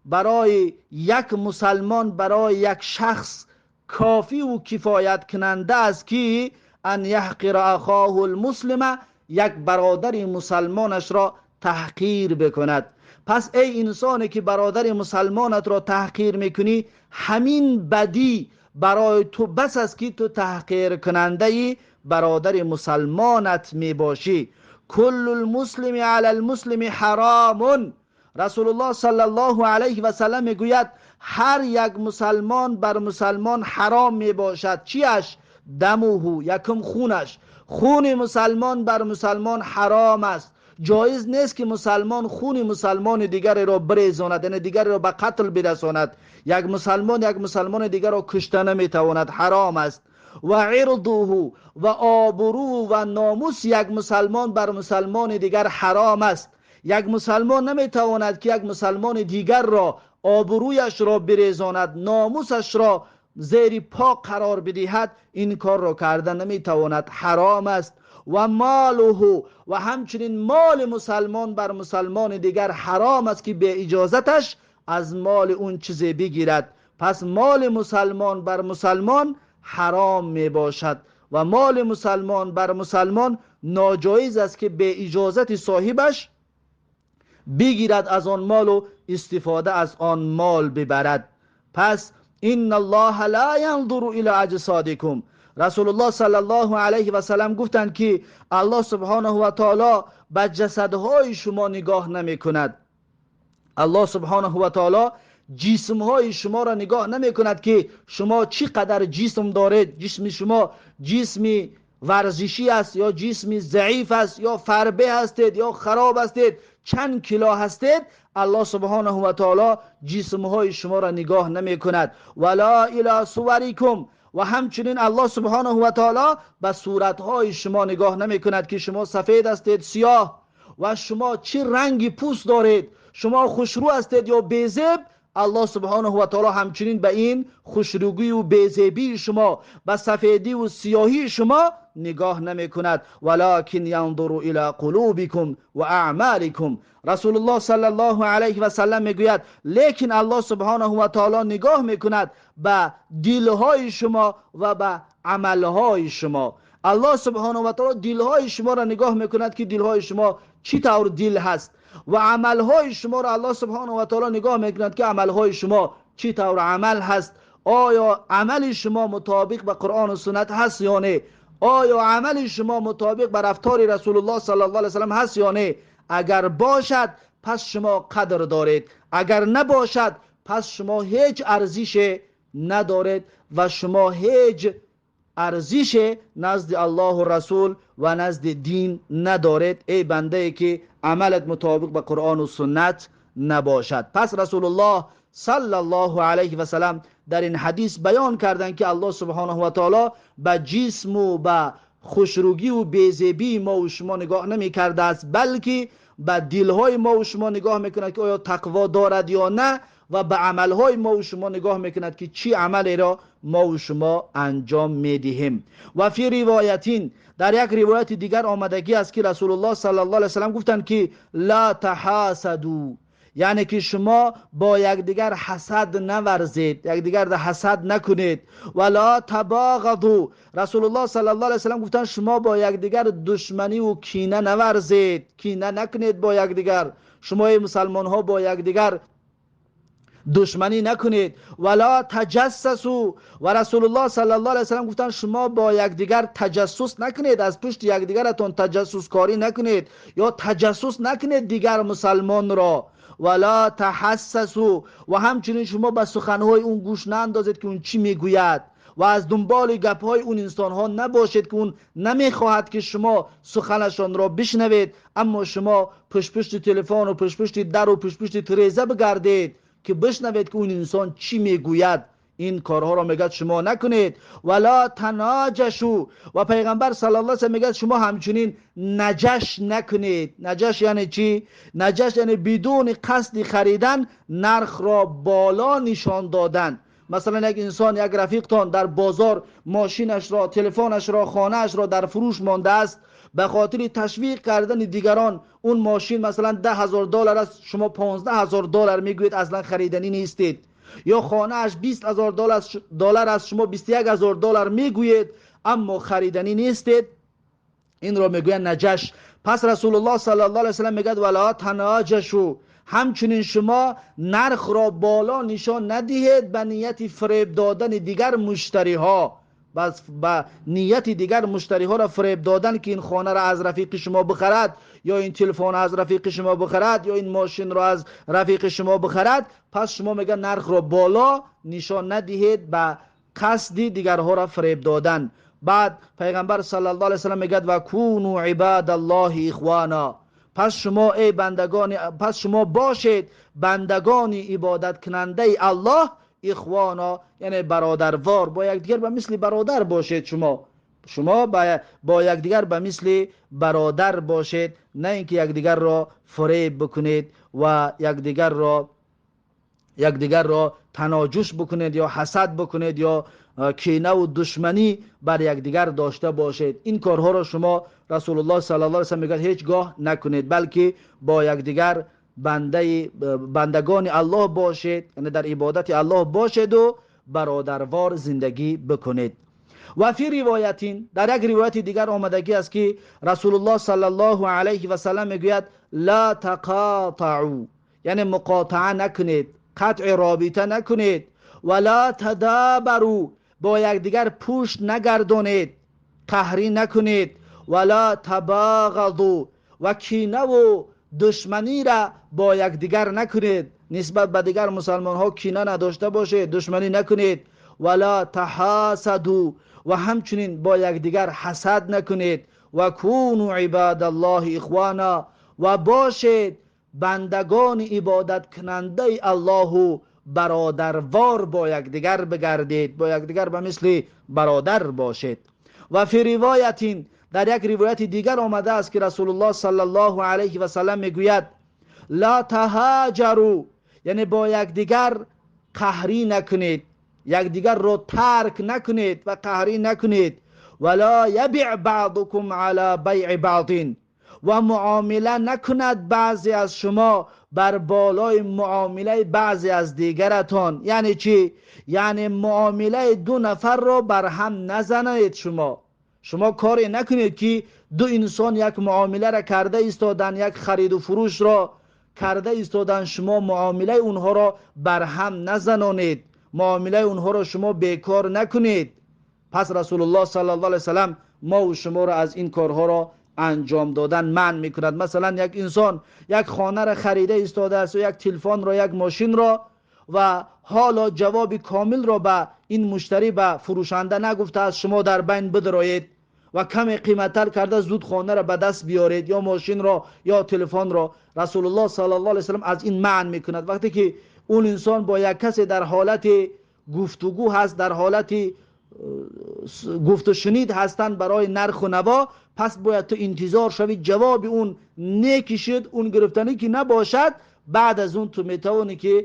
برای یک مسلمان، برای یک شخص کافی و کفایت کننده است که ان یحقر اخاه المسلم، یک برادر مسلمانش را تحقیر بکند. پس ای انسانی که برادر مسلمانت را تحقیر میکنی، همین بدی برای تو بس است که تو تحقیر کننده برادر مسلمانت میباشی. کل المسلم علی المسلم حرام. رسول الله صلی الله علیه و سلم میگوید هر یک مسلمان بر مسلمان حرام می باشد. چیش؟ دموهو، یکم خونش. خون مسلمان بر مسلمان حرام است. جایز نیست که مسلمان خون مسلمان دیگر را بریزاند، یعنی دیگر را به قتل برساند. یک مسلمان دیگر را کشته نمیتواند، حرام است. و عرضه و آبرو و ناموس یک مسلمان بر مسلمان دیگر حرام است. یک مسلمان نمیتواند که یک مسلمان دیگر را آبرویش را بریزاند، ناموسش را زیر پا قرار بدهد. این کار را کردن نمیتواند، حرام است. و ماله و همچنین مال مسلمان بر مسلمان دیگر حرام است که به اجازتش از مال اون چیزی بگیرد. پس مال مسلمان بر مسلمان حرام می باشد و مال مسلمان بر مسلمان ناجایز است که به اجازت صاحبش بگیرد از آن مال و استفاده از آن مال ببرد. پس ان الله لا ينظر الى اجسادكم. رسول الله صلی الله علیه و سلم گفتند که الله سبحانه و تعالی به جسدهای شما نگاه نمی کند. الله سبحانه و تعالی جسمهای شما را نگاه نمی کند که شما چقدر جسم دارید، جسم شما جسم ورزشی است یا جسم ضعیف است یا فربه هستید یا خراب هستید، چند کیلو هستید. الله سبحانه و تعالی جسمهای شما را نگاه نمی کند. ولا الی صورکم. و همچنین الله سبحانه و تعالی به صورتهای شما نگاه نمی کند که شما سفید هستید، سیاه، و شما چه رنگی پوست دارید، شما خوشرو هستید یا بیزیب. الله سبحانه و تعالی همچنین به این خوشرویی و بیزیبی شما، به سفیدی و سیاهی شما نگاه نمی کند. ولکن ینظر الی قلوبکم و اعمالکم. رسول الله صلی الله علیه و سلم میگوید لیکن الله سبحانه و تعالی نگاه میکند به دلهای شما و به عملهای شما. الله سبحانه و تعالی دلهای شما را نگاه میکند که دلهای شما چی طور دل هست، و عملهای شما را الله سبحانه و تعالی نگاه میکند که عملهای شما چی طور عمل هست. آیا عمل شما مطابق به قرآن و سنت هست یا نه؟ آیا عمل شما مطابق به رفتار رسول الله صلی الله علیه و سلم هست یا نه؟ اگر باشد پس شما قدر دارید، اگر نباشد پس شما هیچ ارزش ندارید و شما هیچ ارزش نزد الله و رسول و نزد دین ندارید، ای بنده ای که عملت مطابق به قرآن و سنت نباشد. پس رسول الله صلی الله علیه و سلم در این حدیث بیان کردند که الله سبحانه و تعالی به جسم و به خوشرویی و بیزیبی ما و شما نگاه نمی کرده است، بلکه به دلهای ما و شما نگاه میکند که آیا تقوا دارد یا نه، و به عملهای ما و شما نگاه میکند که چی عملی را ما و شما انجام میدهیم. و فی روایتین، در یک روایت دیگر آمدگی است که رسول الله صلی الله علیه و سلم گفتند که لا تحاسدوا، یعنی که شما با یکدیگر حسد نورزید، یکدیگر را حسد نکنید. ولا تباغضوا، رسول الله صلی الله علیه و سلم گفتند شما با یکدیگر دشمنی و کینه نورزید، کینه نکنید با یکدیگر. شما مسلمان ها با یکدیگر دشمنی نکنید. ولا تجسسوا، و رسول الله صلی الله علیه و سلم گفتند شما با یکدیگر تجسس نکنید، از پشت یکدیگرتون تجسس کاری نکنید یا تجسس نکنید دیگر مسلمان را. ولا تحسسوا، و همچنین شما به سخنهای اون گوش ناندازید که اون چی میگوید، و از دنبال گپهای اون انسانها نباشید که اون نمیخواهد که شما سخنشان را بشنوید، اما شما پشت تلفن و پشت در و پشت تریزه بگردید که بشنوید که اون انسان چی میگوید. این کارها را میگه شما نکنید. ولا تناجشوا، و پیغمبر صلی الله علیه و سلم میگه شما همچنین نجش نکنید. نجش یعنی چی؟ نجش یعنی بدون قصد خریدن نرخ را بالا نشان دادن. مثلا یک انسان، یک رفیقتان در بازار ماشینش را، تلفنش را، خانهش را در فروش مانده است، به خاطر تشویق کردن دیگران اون ماشین مثلا $10,000 است، شما $15,000 میگوید اصلا خریدنی نیستید. یا خانه اش $20,000 است، شما $21,000 میگوید اما خریدنی نیستید. این را میگوید نجش. پس رسول الله صلی الله علیه و سلم میگه ولا تناجشوا، همچنین شما نرخ را بالا نشان ندهید به نیت فریب دادن دیگر مشتری ها. بس با نیت دیگر مشتری ها را فریب دادن که این خانه را از رفیق شما بخرد، یا این تلفن از رفیق شما بخرد، یا این ماشین را از رفیق شما بخرد، پس شما میگن نرخ را بالا نشان ندهید با قصد دیگرها را فریب دادن. بعد پیغمبر صلی الله علیه و سلم میگه و کونوا عباد الله اخوانا، پس شما باشید بندگان عبادت کننده الله اخوانا، یعنی برادروار، با یکدیگر به مثل برادر باشید. شما با یکدیگر به مثل برادر باشید، نه اینکه یکدیگر را فریب بکنید و یکدیگر را تناجش بکنید یا حسد بکنید یا کینه و دشمنی بر یکدیگر داشته باشید. این کارها را شما رسول الله صلی الله علیه و سلم میگه هیچگاه نکنید، بلکه با یکدیگر بندگان الله باشید، یعنی در عبادت الله باشید و برادروار زندگی بکنید. و فی روایتین، در یک روایت دیگر آمدگی است که رسول الله صلی الله علیه و سلم میگوید لا تقاطعوا، یعنی مقاطعه نکنید، قطع رابطه نکنید. ولا تدابروا، با یکدیگر پشت نگردانید، قهری نکنید. ولا تباغضوا، و کینه و دشمنی را با یکدیگر نکنید، نسبت به دیگر مسلمان ها کینه نداشته باشید، دشمنی نکنید. ولا تحاسدوا، و همچنین با یکدیگر حسد نکنید. و کونوا عباد الله اخوانا، و باشید بندگان عبادت کننده الله برادروار با یکدیگر بگردید، با یکدیگر به مثل برادر باشید. و فی روایتین، در یک روایت دیگر آمده است که رسول الله صلی الله علیه و سلم میگوید لا تهاجروا، یعنی با یکدیگر قهری نکنید، یکدیگر را ترک نکنید و قهری نکنید. ولا یبع بعضکم علی بیع بعض، و معامله نکند بعضی از شما بر بالای معامله بعضی از دیگرتان. یعنی چی؟ یعنی معامله دو نفر را بر هم نزنید. شما کاری نکنید که دو انسان یک معامله را کرده ایستادن، یک خرید و فروش را کرده ایستادن، شما معامله اونها را بر هم نزنانید، معامله اونها را شما بیکار نکنید. پس رسول الله صلی الله علیه وسلم ما و شما را از این کارها را انجام دادن منع میکند. مثلا یک انسان یک خانه را خریده ایستاده است، و یک تلفن را، یک ماشین را، و حالا جواب کامل را به این مشتری، به فروشنده نگفته است شما در بین بدرایید و کم قیمتتر کرده زود خانه را به دست بیارید، یا ماشین را یا تلفن را. رسول الله صلی الله علیه وسلم از این منع میکند. وقتی که اون انسان با یک کسی در حالت گفتگو هست، در حالت گفت و شنید هستند برای نرخ و نوا، پس باید تو انتظار شوید جواب اون نیکی شد، اون گرفتنی که نباشد، بعد از اون تو میتوانی که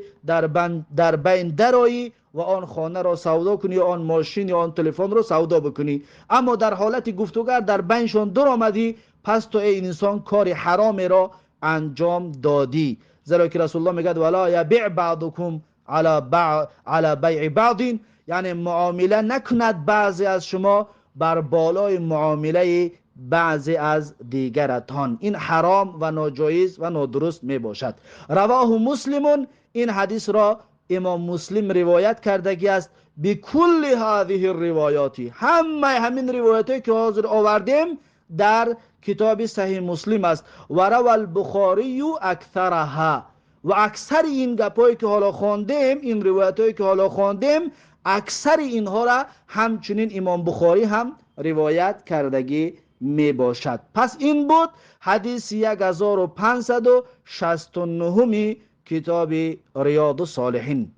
در بین درایی و آن خانه را سودا کنی، یا آن ماشین یا آن تلفن را سودا بکنی. اما در حالت گفتگو در بینشون در آمدی، پس تو این انسان کار حرام را انجام دادی. زیرا که رسول الله میگه ولا یبیع بعضکم علی بیع بعض، یعنی معامله نکند بعضی از شما بر بالای معامله بعضی از دیگرتان. این حرام و ناجایز و نادرست می باشد. رواه مسلم، این حدیث را امام مسلم روایت کردگی است. بکل هذه الروایاتی، همین روایاتی که حاضر آوردیم در کتاب صحیح مسلم است. و روى البخاری اکثرها، و اکثر این گپایی که حالا خواندیم، این روایتایی که حالا خواندیم، اکثر اینها را همچنین امام بخاری هم روایت کردگی می باشد. پس این بود حدیث 1569 کتاب ریاض الصالحین.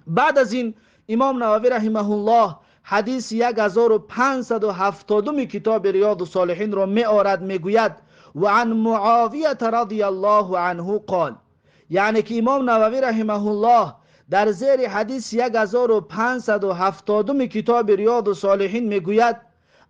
بعد از این امام نووی رحمه الله حدیث 1570 کتاب ریاض الصالحین را می آورد، می گوید و عن معاویه رضی الله عنه قال، یعنی که امام نووی رحمه الله در زیر حدیث 1570 کتاب ریاض الصالحین می گوید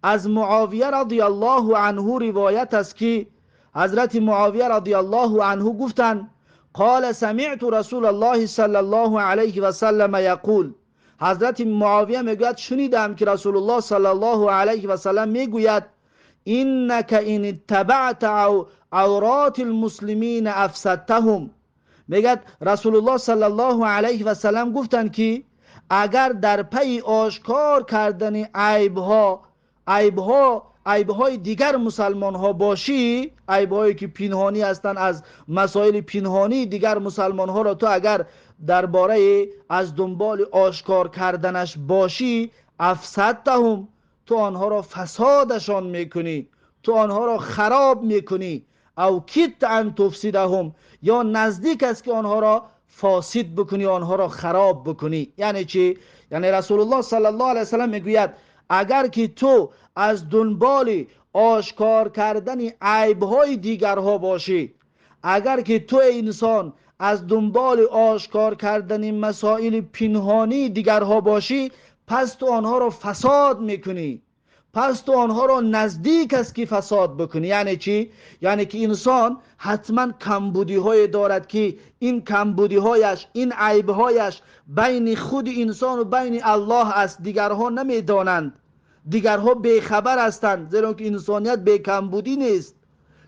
از معاویه رضی الله عنه روایت است که حضرت معاویه رضی الله عنه گفتند قال سمعت رسول الله صلی الله علیه و سلم یقول، حضرت معاویه میگوید شنیدم که رسول الله صلی الله علیه و سلم میگوید انک ان اتبعت عورات المسلمین افسدتهم. میگه رسول الله صلی الله علیه و سلم گفتند که اگر در پی آشکار کردن عیبهای دیگر مسلمان ها باشی، عیبهایی که پنهانی هستند، از مسائل پنهانی دیگر مسلمان ها را تو اگر درباره از دنبال آشکار کردنش باشی، افسدتهم، تو آنها را فسادشان میکنی، تو آنها را خراب میکنی. او کیت ان تفسدهم، یا نزدیک است که آنها را فاسد بکنی، آنها را خراب بکنی. یعنی چی؟ یعنی رسول الله صلی الله علیه وسلم میگوید اگر که تو از دنبال آشکار کردن عیبهای دیگرها باشی، اگر که تو انسان از دنبال آشکار کردن مسائل پنهانی دیگرها باشی، پس تو آنها را فساد میکنی، پس تو آنها را نزدیک است که فساد بکنی. یعنی چی؟ یعنی که انسان حتما کمبودی های دارد که این کمبودی هایش، این عیب هایش بین خود انسان و بین الله است، دیگرها نمیدانند، دیگرها بیخبر هستند، زیرا که انسانیت بی کمبودی نیست،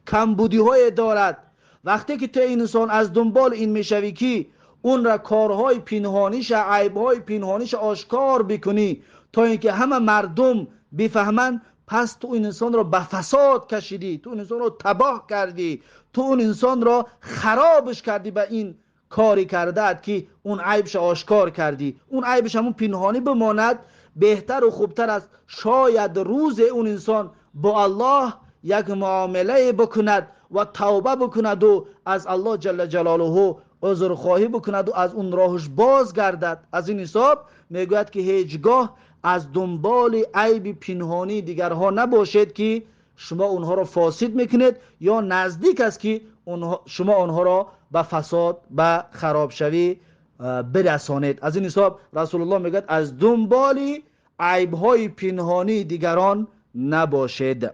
کمبودی های دارد. وقتی که تو انسان از دنبال این میشوی که اون را کارهای پنهانیش، عیبهای پنهانیش آشکار بکنی تا اینکه همه مردم بفهمند، پس تو این انسان را به فساد کشیدی، تو این انسان را تباه کردی، تو اون انسان را خرابش کردی به این کاری کرده که اون عیبش آشکار کردی. اون عیبش همون پنهانی بماند، بهتر و خوبتر است شاید روز اون انسان با الله یک معامله بکند و توبه بکند و از الله جل جلاله عذر خواهی بکند و از اون راهش بازگردد. از این حساب میگوید که هیچگاه از دنبال عیب پنهانی دیگرها نباشید که شما اونها را فاسد میکنید یا نزدیک است که شما آنها را به فساد، به خراب شوی برسانید. از این حساب رسول الله میگوید از دنبال عیبهای پنهانی دیگران نباشید.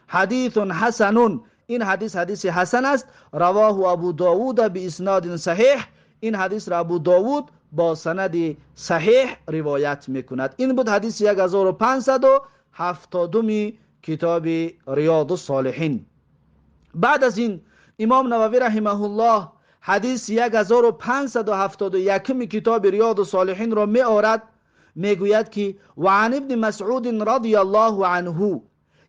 حدیث حسن، این حدیث حسن است. رواه ابو داود به اسناد صحیح، این حدیث را ابو داود با سند صحیح روایت میکند. این بود حدیث 1570 کتاب ریاض الصالحین. بعد از این امام نووی رحمه الله حدیث 1571 کتاب ریاض الصالحین را می آورد، میگوید که وعن ابن مسعود رضی الله عنه،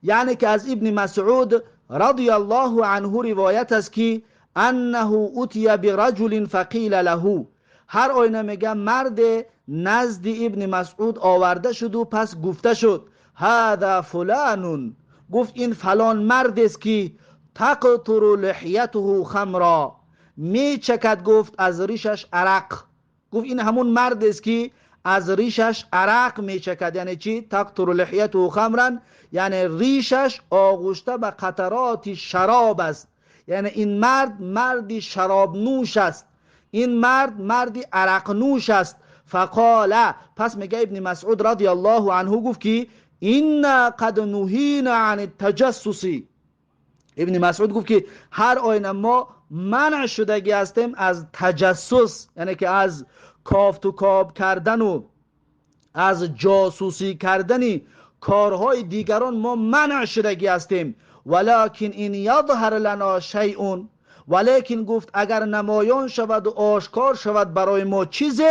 یعنی که از ابن مسعود رضی الله عنه روایت است که انه اتی برجل فقیل له، هر آینه میگه مرد نزد ابن مسعود آورده شد و پس گفته شد هذا فلان، گفت این فلان مرد است که تقطر لحیته خمرا، می چکد گفت از ریشش عرق. گفت این همون مرد است که از ریشش عرق می چکد. یعنی چی؟ تقطر لحیته خمرا، یعنی ریشش آغشته به قطرات شراب است. یعنی این مرد شراب نوش است، این مرد عرق نوش است. فقال، پس میگه ابن مسعود رضی الله عنه گفت که این قد نهینا عن التجسس، ابن مسعود گفت که هر آینه ما منع شدگی هستیم از تجسس، یعنی که از کافت و کاب کردن و از جاسوسی کردن کارهای دیگران ما منع شدگی هستیم. ولکن این یظهر لنا شیء، ولیکن گفت اگر نمایان شود و آشکار شود برای ما چیزی،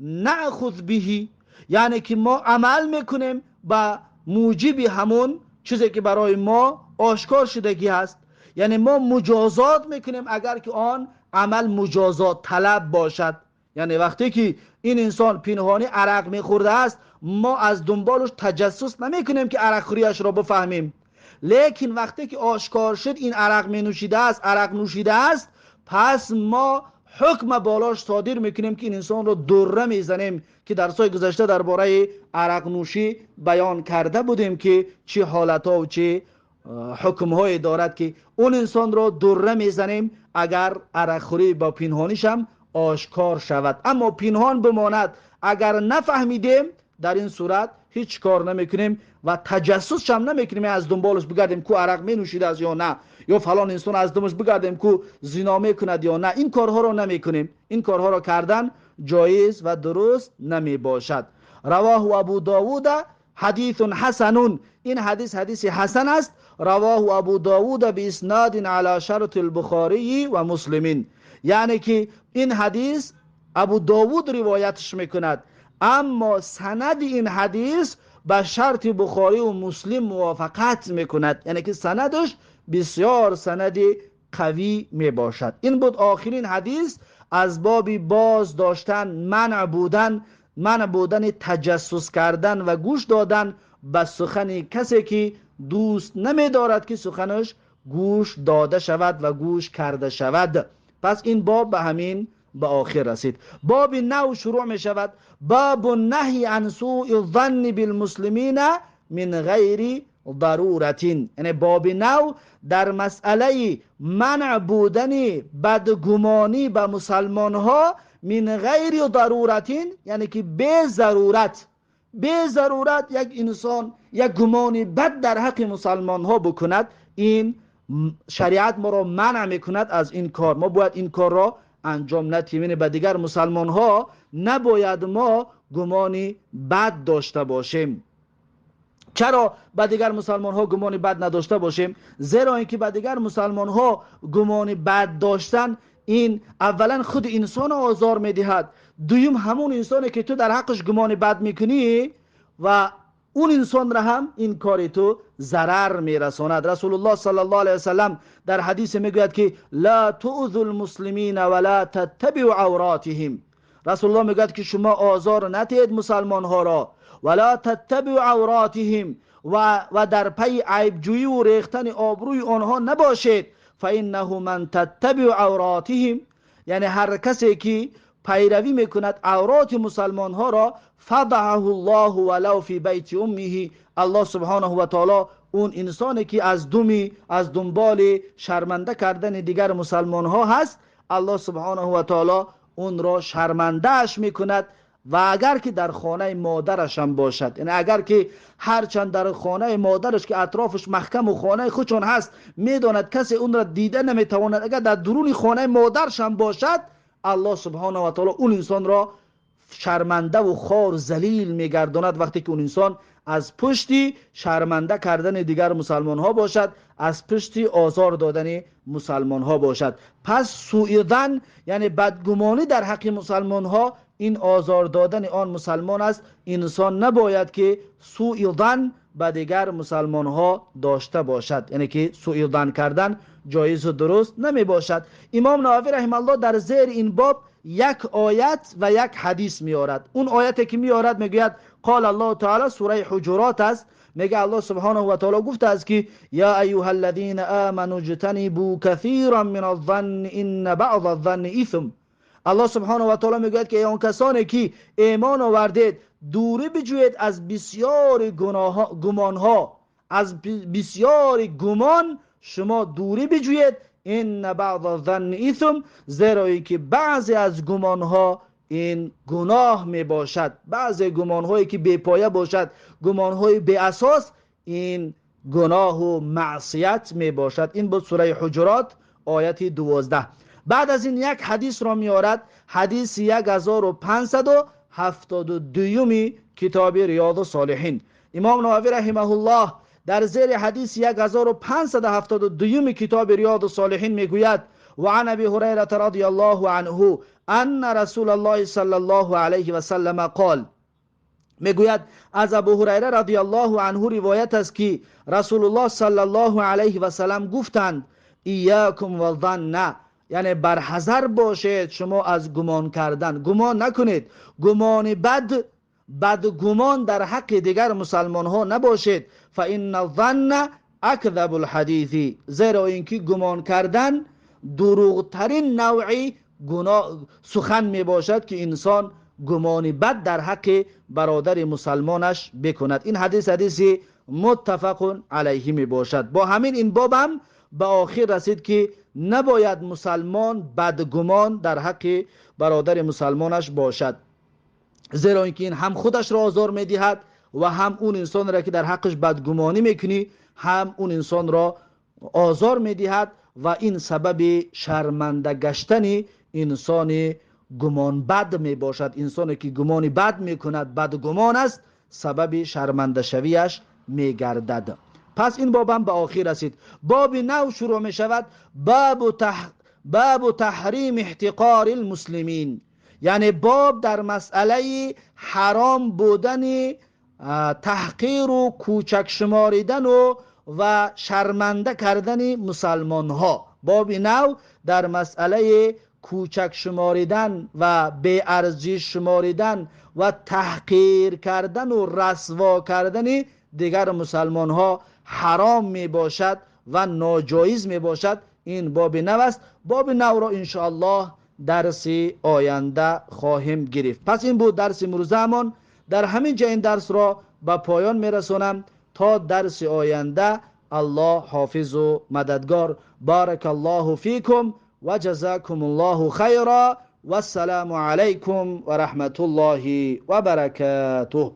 نأخذ بهی، یعنی که ما عمل میکنیم با موجب همون چیزی که برای ما آشکار شدگی هست. یعنی ما مجازات میکنیم اگر که آن عمل مجازات طلب باشد. یعنی وقتی که این انسان پنهانی عرق میخورده است، ما از دنبالش تجسس نمیکنیم که عرق خوریش را بفهمیم، لیکن وقتی که آشکار شد این عرق می نوشیده است، عرق نوشیده است، پس ما حکم بالاش صادر میکنیم که این انسان رو دره میزنیم، که درسای گذشته درباره عرق نوشی بیان کرده بودیم که چه حالتها و چه حکمهای دارد که اون انسان رو دره میزنیم اگر عرق خوری با پنهانیش هم آشکار شود. اما پنهان بماند، اگر نفهمیدیم در این صورت هیچ کار نمیکنیم و تجسس هم نمیکنیم از دنبالش بگردیم کو عرق می نوشیده است یا نه، یا فلان انسان از دمش بگردیم کو زنا میکند یا نه. این کارها رو نمیکنیم، این کارها رو کردن جایز و درست نمی باشد. رواه ابو داود حدیث حسن، این حدیث حسن است. رواه ابو داود باسناد علی شرط البخاری و مسلمین، یعنی که این حدیث ابو داود روایتش میکند اما سند این حدیث به شرط بخاری و مسلم موافقت میکند، یعنی که سندش بسیار سند قوی می باشد. این بود آخرین حدیث از باب باز داشتن، منع بودن تجسس کردن و گوش دادن به سخن کسی که دوست نمی دارد که سخنش گوش داده شود و گوش کرده شود. پس این باب به همین به آخر رسید. باب نو شروع می شود. باب النهی عن سوء الظن بالمسلمین من غیر ضرورت، یعنی باب نو در مسئله منع بودن بدگمانی به مسلمان ها من غیر ضرورت، یعنی که به ضرورت یک انسان یک گمانی بد در حق مسلمان ها بکند، این شریعت ما را منع میکند از این کار. ما باید این کار را انجام ندهیم. یعنی به دیگر مسلمان ها نباید ما گمانی بد داشته باشیم. چرا به دیگر مسلمان ها گمان بد نداشته باشیم؟ زیرا اینکه به دیگر مسلمان ها گمان بد داشتن، این اولا خود انسان آزار میدهد، دوم همون انسانی که تو در حقش گمان بد میکنی و اون انسان را هم این کار تو ضرر میرساند. رسول الله صلی الله علیه وسلم در حدیث میگوید که لا تؤذوا المسلمین ولا تتبعوا عوراتهم. رسول الله میگوید که شما آزار ندهید مسلمان ها را، ولا تتبعوا عوراتهم، و در پی عیبجویی و ریختن آبروی آنها نباشید. فانه من تتبع عوراتهم، یعنی هر کسی که پیروی میکند عورات مسلمان ها را، فضحه الله ولو فی بیت امه، الله سبحانه و تعالی اون انسانی که از دنبال شرمنده کردن دیگر مسلمان ها هست، الله سبحانه و تعالی اون را شرمنده اش میکند. و اگر که در خانه مادرش هم باشد، یعنی اگر که هرچند در خانه مادرش که اطرافش محکم و خانه خودشون هست میداند کسی اون را دیده نمیتواند، اگر در درون خانه مادرش هم باشد، الله سبحانه و تعالی اون انسان را شرمنده و خوار ذلیل میگرداند وقتی که اون انسان از پشتی شرمنده کردن دیگر مسلمان ها باشد، از پشتی آزار دادن مسلمان ها باشد. پس سوء ظن یعنی بدگمانی در حق مسلمان ها، این آزار دادن آن مسلمان است. انسان نباید که سوء ظن به دیگر مسلمان ها داشته باشد، یعنی که سوء ظن کردن جایز و درست نمی باشد. امام نووی رحمه الله در زیر این باب یک آیت و یک حدیث میارد. اون آیتی که میارد میگوید قال الله تعالی، سوره حجرات است، میگه الله سبحانه و تعالی گفته است که یا ایها الذین آمنوا اجتنبوا کثیرا من الظن ان بعض الظن اثم. الله سبحانه و تعالی میگوید که اون کسانی که ایمان آوردید دوری بجوید از بسیار گمانها، از بسیار گمان شما دوری بجوید. ان بعض الظن اثم، زیرا اینکه بعضی از گمانها این گناه می باشد، بعضی گمانهایی که بی پایه باشد، گمانهای بی اساس، این گناه و معصیت می باشد. این بود سوره حجرات آیت 12. بعد از این یک حدیث را میارد، حدیث 1572 کتاب ریاض الصالحین. امام نووی رحمه الله در زیر حدیث 1572 کتاب ریاض الصالحین میگوید و عن ابی هریره رضی الله عنه ان رسول الله صلی الله علیه و سلم قال، میگوید از ابو هریره رضی الله عنه روایت است که رسول الله صلی الله علیه و سلم گفتند ایاکم والظن، یعنی برحذر باشید شما از گمان کردن، گمان نکنید، گمان بد گمان در حق دیگر مسلمان ها نباشید. فان الظن اکذب الحدیث، زیرا اینکه گمان کردن دروغترین نوعی سخن می باشد که انسان گمان بد در حق برادر مسلمانش بکند. این حدیث متفق علیه می باشد. با همین این باب هم به آخر رسید که نباید مسلمان بدگمان در حق برادر مسلمانش باشد، زیرا اینکه این هم خودش را آزار میدهد و هم اون انسان را که در حقش بدگمانی میکنی هم اون انسان را آزار میدهد و این سبب شرمنده گشتن انسان گمان بد می باشد. انسانی که گمانی بد میکند، بدگمان است، سبب شرمنده شویش میگردد. پس این باب هم به آخر رسید. باب نو شروع می شود، باب تحریم احتقار المسلمین، یعنی باب در مسئله حرام بودن تحقیر و کوچک شماریدن و شرمنده کردن مسلمان ها. باب نو در مسئله کوچک شماریدن و بی ارزش شماریدن و تحقیر کردن و رسوا کردن دیگر مسلمان ها حرام می باشد و ناجایز می باشد. این باب نو است. باب نو را انشاءالله درس آینده خواهیم گرفت. پس این بود درس امروزمان. در همین جا این درس را به پایان می رسانم تا درس آینده. الله حافظ و مددگار. بارک الله فیکم و جزاکم الله خیرا و السلام علیکم و رحمت الله و برکاته.